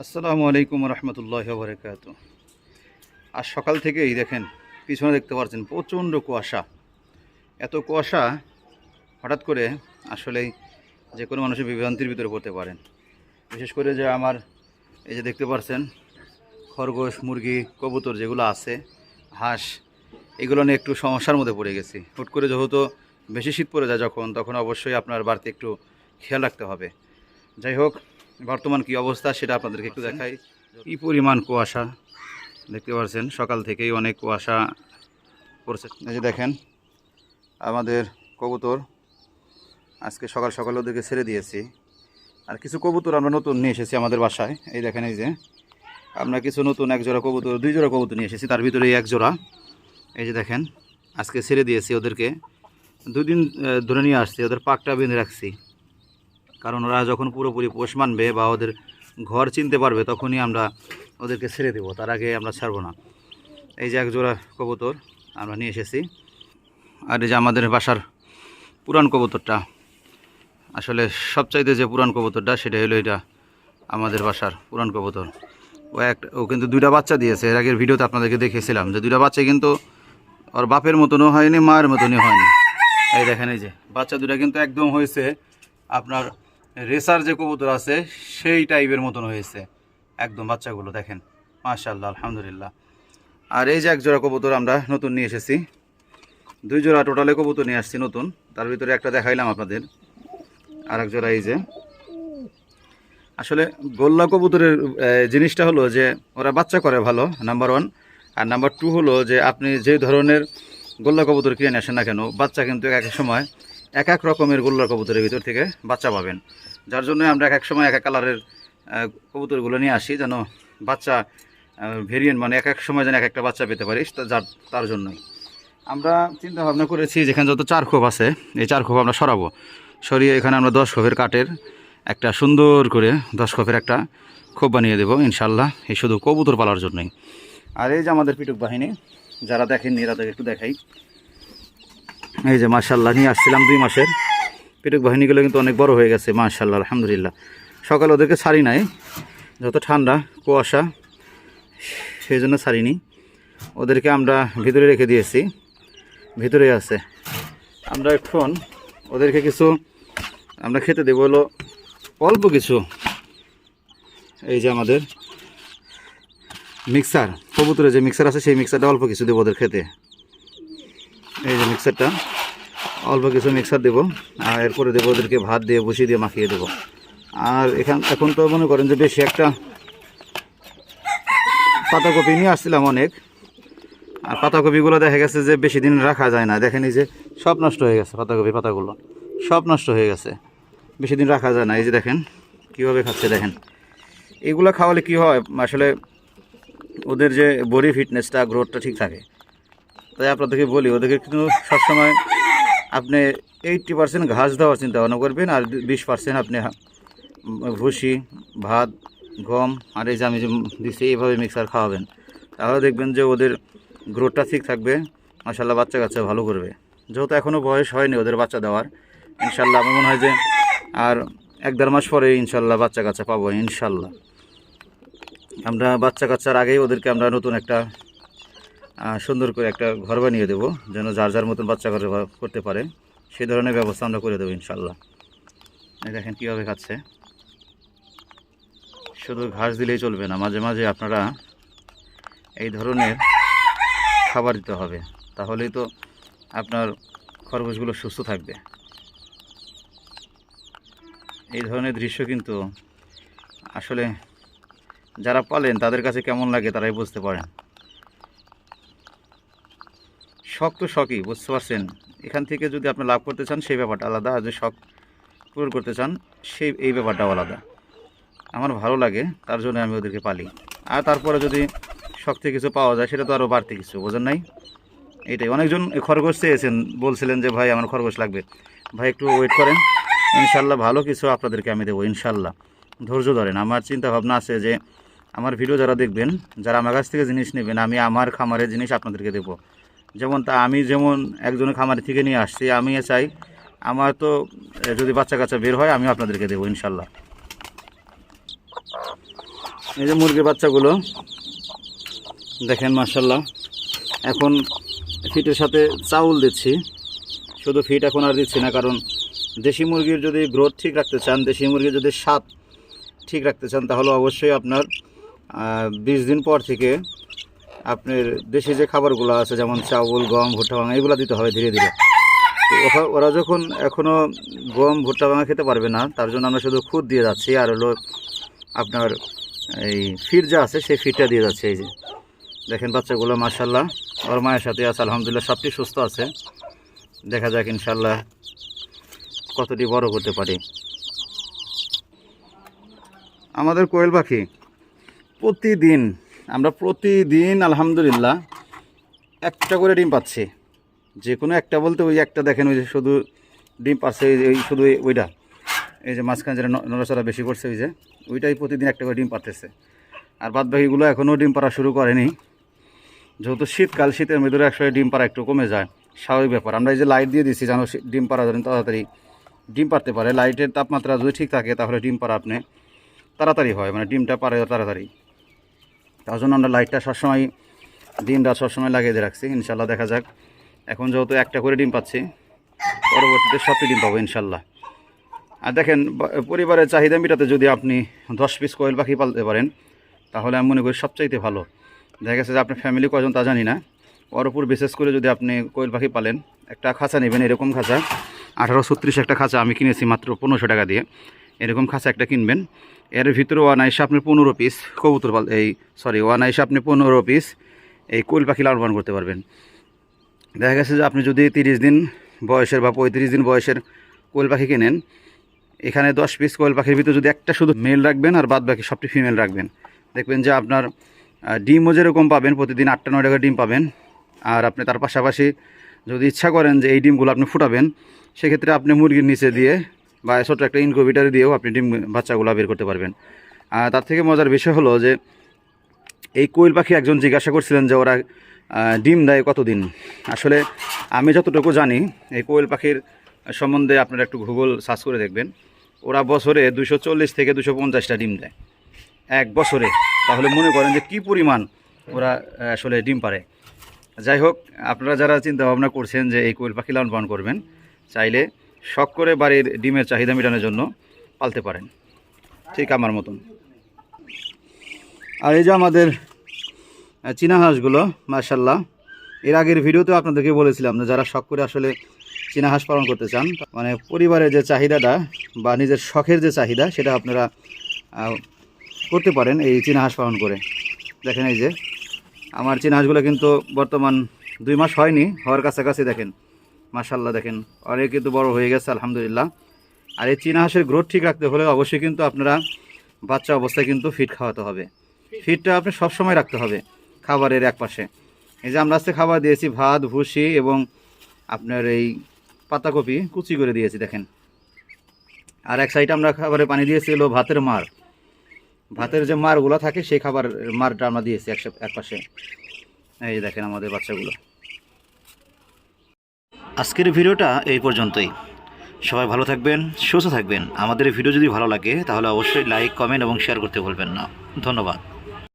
আসসালামু আলাইকুম রহমতুল্লাহ বরকাত। আজ সকাল থেকেই দেখেন পিছনে দেখতে পাচ্ছেন প্রচণ্ড কুয়াশা। এত কুয়াশা হঠাৎ করে আসলেই যে কোনো মানুষের বিভ্রান্তির ভিতরে পড়তে পারেন। বিশেষ করে যে আমার এই যে দেখতে পাচ্ছেন খরগোশ, মুরগি, কবুতর যেগুলো আছে, হাঁস, এগুলো নিয়ে একটু সমস্যার মধ্যে পড়ে গেছি। হুট করে যেহেতু বেশি শীত পড়ে যায় তখন অবশ্যই আপনার বাড়িতে একটু খেয়াল রাখতে হবে। যাই হোক, বর্তমান কি অবস্থা সেটা আপনাদেরকে একটু দেখাই। কী পরিমাণ কুয়াশা দেখতে পাচ্ছেন, সকাল থেকেই অনেক কুয়াশা পড়ছে। এই যে দেখেন আমাদের কবুতর আজকে সকাল সকাল ওদেরকে ছেড়ে দিয়েছি। আর কিছু কবুতর আমরা নতুন নিয়ে এসেছি আমাদের বাসায়। এই দেখেন, এই যে আমরা কিছু নতুন এক জোড়া কবুতর, 2 জোড়া কবুতর নিয়ে এসেছি, তার ভিতরে এক জোড়া এই যে দেখেন আজকে ছেড়ে দিয়েছি। ওদেরকে 2 দিন ধরে নিয়ে আসছি, ওদের পাকটা বেঁধে রাখছি, কারণ ওরা যখন পুরোপুরি পোষ মানবে বা ওদের ঘর চিনতে পারবে তখনই আমরা ওদেরকে ছেড়ে দেবো, তার আগে আমরা ছাড়বো না। এই যে এক জোড়া কবুতর আমরা নিয়ে এসেছি। আর এই যে আমাদের বাসার পুরান কবুতরটা, আসলে সবচাইতে যে পুরান কবুতরটা সেটা হলো এটা আমাদের বাসার পুরান কবুতর। ও কিন্তু 2টা বাচ্চা দিয়েছে। এর আগের ভিডিওতে আপনাদেরকে দেখেছিলাম যে 2টা বাচ্চা কিন্তু ওর বাপের মতনও হয়নি, মায়ের মতনই হয়নি। এই দেখেন, এই যে বাচ্চা 2টা কিন্তু একদম হয়েছে আপনার রেসার যে কবুতর আছে সেই টাইপের মতন হয়েছে একদম বাচ্চাগুলো, দেখেন মাশাআল্লাহ, আলহামদুলিল্লাহ। আর এই যে এক জোড়া কবুতর আমরা নতুন নিয়ে এসেছি, 2 জোড়া টোটালে কবুতর নিয়ে আসছি নতুন, তার ভিতরে একটা দেখাইলাম আপনাদের। আর এক জোড়া এই যে, আসলে গোল্লা কবুতরের জিনিসটা হলো যে ওরা বাচ্চা করে ভালো, নাম্বার 1। আর নাম্বার 2 হলো যে আপনি যে ধরনের গোল্লা কবুতর কিনে আসেন না কেন, বাচ্চা কিন্তু এক এক সময় এক এক রকমের গোল্লা কবুতরের ভিতর থেকে বাচ্চা পাবেন। যার জন্য আমরা এক এক সময় এক এক কালারের কবুতরগুলো নিয়ে আসি, যেন বাচ্চা ভেরিয়েন্ট, মানে এক এক সময় যেন এক একটা বাচ্চা পেতে পারি, তার জন্যই আমরা চিন্তা ভাবনা করেছি যেখানে যত 4 খোপ আছে এই 4 খোপ আমরা সরাবো, সরিয়ে এখানে আমরা 10 খোপের কাঠের একটা সুন্দর করে 10 খোপের একটা খোপ বানিয়ে দেবো ইনশাল্লাহ, এই শুধু কবুতর পালার জন্যই। আর এই যে আমাদের পিটুক বাহিনী, যারা দেখেননি তাদেরকে একটু দেখাই। এই যে মাশাল্লাহ নিয়ে আসছিলাম 2 মাসের পিটুক বাহিনীগুলো কিন্তু অনেক বড় হয়ে গেছে মাশাল্লাহ, আলহামদুলিল্লাহ। সকালে ওদেরকে ছাড়ি নাই, যত ঠান্ডা কুয়াশা সেই জন্য ছাড়িনি, ওদেরকে আমরা ভিতরে রেখে দিয়েছি, ভিতরে আছে। আমরা এখন ওদেরকে কিছু আমরা খেতে দেবো, হলো অল্প কিছু। এই যে আমাদের মিক্সার, কবুতরের যে মিক্সার আছে সেই মিক্সারটা অল্প কিছু দেবো ওদের খেতে। এই যে মিক্সারটা অল্প কিছু মিক্সার দেবো, আর এরপরে দেবো ওদেরকে ভাত দিয়ে বসিয়ে দিয়ে মাখিয়ে দেবো। আর এখন তো মনে করেন যে বেশি একটা পাতাকপি নিয়ে আসছিলাম অনেক, আর পাতাকপিগুলো দেখা গেছে যে বেশি দিন রাখা যায় না। দেখেন এই যে সব নষ্ট হয়ে গেছে, পাতাকপির পাতাগুলো সব নষ্ট হয়ে গেছে, বেশি দিন রাখা যায় না। এই যে দেখেন কীভাবে খাচ্ছে, দেখেন এগুলো খাওয়ালে কি হয়, আসলে ওদের যে বডি ফিটনেসটা, গ্রোথটা ঠিক থাকে। তাই আপনাদেরকে বলি, ওদেরকে কিন্তু সবসময় আপনি 80% ঘাস দেওয়ার চিন্তা ভাবনা করবেন, আর 20% আপনি ভুসি, ভাত, গম আর এই যে আমি যে দিচ্ছি এইভাবে মিক্সার খাওয়াবেন, তাহলে দেখবেন যে ওদের গ্রোথটা ঠিক থাকবে, মাশাআল্লাহ বাচ্চা কাচ্চা ভালো করবে। যেহেতু এখনও বয়স হয়নি ওদের বাচ্চা দেওয়ার, ইনশাল্লাহ আমার মনে হয় যে আর 1-1.5 মাস পরে ইনশাল্লাহ বাচ্চা কাচ্চা পাবো ইনশাল্লাহ। আমরা বাচ্চা কাচ্চার আগেই ওদেরকে আমরা নতুন একটা সুন্দর করে একটা ঘর বানিয়ে দেবো, যেন যার যার মতন বাচ্চা করতে পারে, সেই ধরনের ব্যবস্থা আমরা করে দেবো ইনশাল্লাহ। এই দেখেন কীভাবে খাচ্ছে, শুধু ঘাস দিলেই চলবে না, মাঝে মাঝে আপনারা এই ধরনের খাবার দিতে হবে, তাহলেই তো আপনার খরগোশগুলো সুস্থ থাকবে। এই ধরনের দৃশ্য কিন্তু আসলে যারা পালেন তাদের কাছে কেমন লাগে তারাই বুঝতে পারেন। শখ তো শখই, বুঝতে পারছেন। এখান থেকে যদি আপনি লাভ করতে চান সেই ব্যাপারটা আলাদা, আর যদি শখ পূরণ করতে চান এই ব্যাপারটাও আলাদা। আমার ভালো লাগে, তার জন্য আমি ওদেরকে পালি। আর তারপরে যদি শখ থেকে কিছু পাওয়া যায় সেটা তো আরও বাড়তি কিছু, বোঝেন নাই? এইটাই। অনেকজন খরগোশ চেয়েছেন, বলছিলেন যে ভাই আমার খরগোশ লাগবে। ভাই একটু ওয়েট করেন, ইনশাল্লাহ ভালো কিছু আপনাদেরকে আমি দেবো ইনশাল্লাহ। ধৈর্য ধরেন। আমার চিন্তা ভাবনা আছে যে আমার ভিডিও যারা দেখবেন, যারা আমার কাছ থেকে জিনিস নেবেন, আমি আমার খামারের জিনিস আপনাদেরকে দেবো। আমি যেমন একজনের খামার থেকে নিয়ে আসছি, আমি চাই আমার তো যদি বাচ্চা কাচ্চা বের হয় আমিও আপনাদেরকে দেবো ইনশাল্লাহ। এই যে মুরগির বাচ্চাগুলো দেখেন মাশাআল্লাহ। এখন ফিটের সাথে চাউল দিচ্ছি, শুধু ফিট এখন আর দিচ্ছি না, কারণ দেশি মুরগির যদি গ্রোথ ঠিক রাখতে চান, দেশি মুরগির যদি স্বাদ ঠিক রাখতে চান, তাহলে অবশ্যই আপনার 20 দিন পর থেকে আপনার দেশি যে খাবারগুলো আছে যেমন চাউল, গম, ভুট্টা ভাঙা এগুলো দিতে হবে ধীরে ধীরে। তো ওরা যখন এখনও গম, ভুট্টা ভাঙা খেতে পারবে না, তার জন্য আমরা শুধু খুদ দিয়ে যাচ্ছি, আর হলো আপনার এই ফিট যা আছে সেই ফিটটা দিয়ে যাচ্ছে। এই যে দেখেন বাচ্চাগুলো মাশাআল্লাহ ওর মায়ের সাথে আছে, আলহামদুলিল্লাহ সবটি সুস্থ আছে। দেখা যাক ইনশাআল্লাহ কতটি বড় করতে পারি। আমাদের কোয়েল পাখি প্রতিদিন আলহামদুলিল্লাহ একটা করে ডিম পাচ্ছে। যে কোনো একটা বলতে ওই একটা দেখেন, ওই যে শুধু ডিম পাচ্ছে, ওই শুধু ওইটা, এই যে মাঝখানে যেটা নড়াচড়া বেশি করছে ওই যে ওইটাই প্রতিদিন একটা করে ডিম পারতেছে। আর বাদ বাকিগুলো এখনও ডিম পাড়া শুরু করেনি, যেহেতু শীতকাল, শীতের মধ্যে একসাথে ডিম পাড়া একটু কমে যায়, স্বাভাবিক ব্যাপার। আমরা এই যে লাইট দিয়ে দিচ্ছি যেন ডিম পাড়া যেন তাড়াতাড়ি ডিম পারতে পারে। লাইটের তাপমাত্রা যদি ঠিক থাকে তাহলে ডিম পাড়া আপনি তাড়াতাড়ি হয়, মানে ডিমটা পারে তাড়াতাড়ি। তার জন্য আমরা লাইটটা সবসময় দিন রাত সবসময় লাগিয়ে দিয়ে রাখছি। ইনশাল্লাহ দেখা যাক, এখন যেহেতু একটা করে ডিম পাচ্ছি, পরবর্তীতে সবটি ডিম পাবো ইনশাল্লাহ। আর দেখেন পরিবারের চাহিদা মেটাতে যদি আপনি 10 পিস কোয়েল পাখি পালতে পারেন, তাহলে আমি মনে করি সবচাইতে ভালো। দেখা গেছে যে আপনার ফ্যামিলি কজন তা জানি না, ওর উপর বিশেষ করে যদি আপনি কোয়েল পাখি পালেন, একটা খাঁচা নেবেন, এরকম খাঁচা 1836 একটা খাঁচা আমি কিনেছি মাত্র 1500 টাকা দিয়ে। এরকম খাঁচা একটা কিনবেন, এর ভিতরে অনায়াসে আপনি 15 পিস কবুতর অনায়াসে আপনি 15 পিস এই কোয়েল পাখি লালন পালন করতে পারবেন। দেখা গেছে যে আপনি যদি 30 দিন বয়সের বা 35 দিন বয়সের কোয়েল পাখি কেনেন, এখানে 10 পিস কোয়েল পাখির ভিতরে যদি একটা শুধু মেল রাখবেন আর বাদ বাকি সবটি ফিমেল রাখবেন, দেখবেন যে আপনার ডিমও যেরকম পাবেন, প্রতিদিন 8-9 টাকা ডিম পাবেন। আর আপনি তার পাশাপাশি যদি ইচ্ছা করেন যে এই ডিমগুলো আপনি ফুটাবেন, সেক্ষেত্রে আপনি মুরগির নিচে দিয়ে বা ছোটো একটা ইনকিউবেটর দিয়েও আপনি ডিম বাচ্চাগুলো বের করতে পারবেন। আর তার থেকে মজার বিষয় হলো যে এই কোয়েল পাখি একজন জিজ্ঞাসা করছিলেন যে ওরা ডিম দেয় কতদিন। আসলে আমি যতটুকু জানি এই কোয়েল পাখির সম্বন্ধে আপনারা একটু গুগল সার্চ করে দেখবেন, ওরা বছরে 240 থেকে 250টা ডিম দেয় এক বছরে। তাহলে মনে করেন যে কী পরিমাণ ওরা আসলে ডিম পারে। যাই হোক, আপনারা যারা চিন্তা ভাবনা করছেন যে এই কোয়েল পাখি লালন পালন করবেন, চাইলে শখ করে বাড়ির ডিমের চাহিদা মেটানোর জন্য পালতে পারেন, ঠিক আমার মতন। আর এই যে আমাদের চীনা হাঁসগুলো মাশাআল্লাহ, এর আগের ভিডিওতেও আপনাদেরকে বলেছিলাম যে যারা শখ করে আসলে চীনা হাঁস পালন করতে চান, মানে পরিবারের যে চাহিদাটা বা নিজের শখের যে চাহিদা, সেটা আপনারা করতে পারেন এই চীনা হাঁস পালন করে। দেখেন এই যে আমার চীনা হাঁসগুলো কিন্তু বর্তমান 2 মাস হয়নি, হওয়ার কাছাকাছি। দেখেন মাশাআল্লাহ, দেখেন অনেক কিন্তু বড় হয়ে গেছে আলহামদুলিল্লাহ। আর এই চীনা হাঁসের গ্রোথ ঠিক রাখতে হলে অবশ্যই কিন্তু আপনারা বাচ্চা অবস্থায় কিন্তু ফিট খাওয়াতে হবে। ফিটটা আপনি সবসময় রাখতে হবে খাবারের এক পাশে। এই যে আমরা আজকে খাবার দিয়েছি ভাত, ভুসি এবং আপনার এই পাতাকপি কুচি করে দিয়েছি দেখেন। আর এক সাইডে আমরা খাবারে পানি দিয়েছি হলো ভাতের মার, ভাতের যে মারগুলো থাকে সেই খাবার মারটা আমরা দিয়েছি এক পাশে। এই দেখেন আমাদের বাচ্চাগুলো। আজকের ভিডিওটা এই পর্যন্তই। সবাই ভালো থাকবেন, সুস্থ থাকবেন। আমাদের ভিডিও যদি ভালো লাগে তাহলে অবশ্যই লাইক, কমেন্ট এবং শেয়ার করতে ভুলবেন না। ধন্যবাদ।